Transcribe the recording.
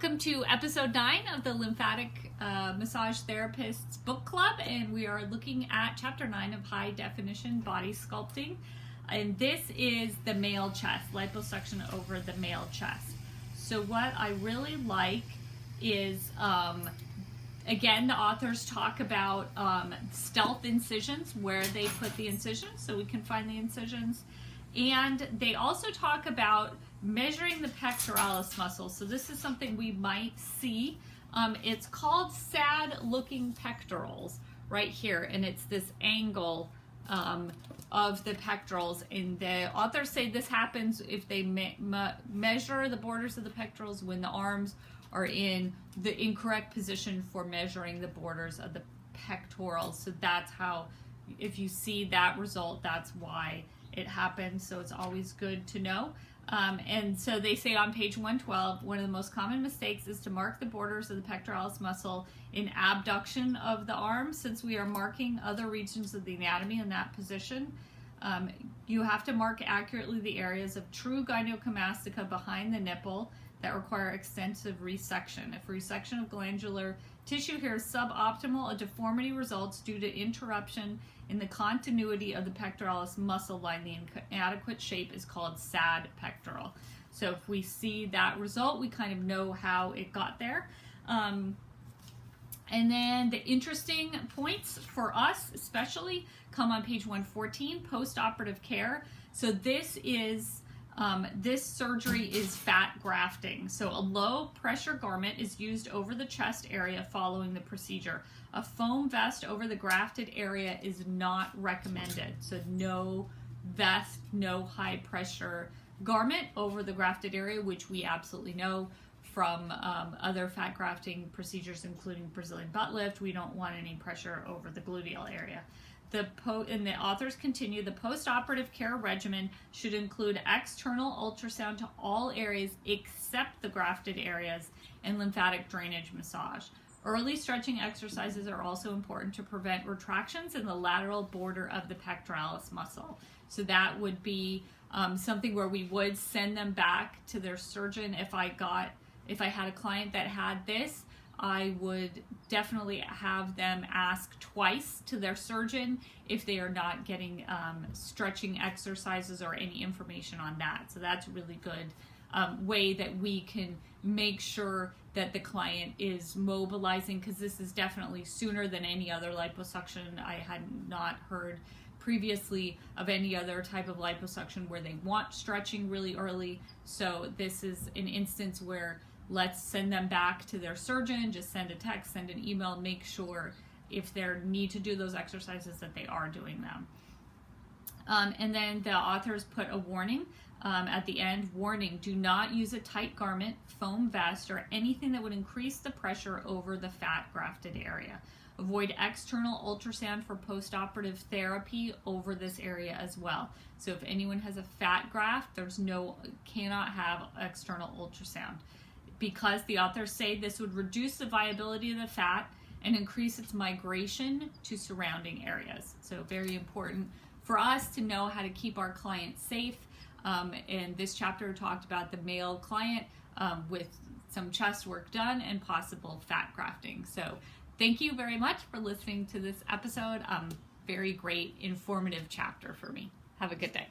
Welcome to episode 9 of the Lymphatic Massage Therapists Book Club, and we are looking at chapter 9 of High Definition Body Sculpting. And this is the male chest, liposuction over the male chest. So what I really like is, again, the authors talk about stealth incisions, where they put the incisions so we can find the incisions. And they also talk about measuring the pectoralis muscle. So this is something we might see. It's called sad looking pectorals right here, and it's this angle of the pectorals. And the authors say this happens if they measure the borders of the pectorals when the arms are in the incorrect position for measuring the borders of the pectorals. So that's how, if you see that result, that's why it happens. So it's always good to know. And so they say on page 112, one of the most common mistakes is to mark the borders of the pectoralis muscle in abduction of the arm. Since we are marking other regions of the anatomy in that position, you have to mark accurately the areas of true gynecomastia behind the nipple that require extensive resection. If resection of glandular tissue here is suboptimal, a deformity results due to interruption in the continuity of the pectoralis muscle line. The inadequate shape is called sad pectoral. So if we see that result, we kind of know how it got there. And then the interesting points for us especially come on page 114, postoperative care. So this is this surgery is fat grafting. So a low pressure garment is used over the chest area following the procedure. A foam vest over the grafted area is not recommended. So no vest, no high pressure garment over the grafted area, which we absolutely know from other fat grafting procedures, including Brazilian butt lift. We don't want any pressure over the gluteal area. And the authors continue, the postoperative care regimen should include external ultrasound to all areas except the grafted areas and lymphatic drainage massage. Early stretching exercises are also important to prevent retractions in the lateral border of the pectoralis muscle. So that would be something where we would send them back to their surgeon. If I had a client that had this, I would definitely have them ask twice to their surgeon if they are not getting stretching exercises or any information on that. So that's a really good way that we can make sure that the client is mobilizing, because this is definitely sooner than any other liposuction. I had not heard previously of any other type of liposuction where they want stretching really early. So this is an instance where let's send them back to their surgeon, just send a text, send an email, make sure if they need to do those exercises that they are doing them. And then the authors put a warning at the end. Warning, do not use a tight garment, foam vest, or anything that would increase the pressure over the fat grafted area. Avoid external ultrasound for postoperative therapy over this area as well. So if anyone has a fat graft, cannot have external ultrasound, because the authors say this would reduce the viability of the fat and increase its migration to surrounding areas. So very important for us to know how to keep our clients safe. And this chapter talked about the male client with some chest work done and possible fat grafting. So thank you very much for listening to this episode. Very great, informative chapter for me. Have a good day.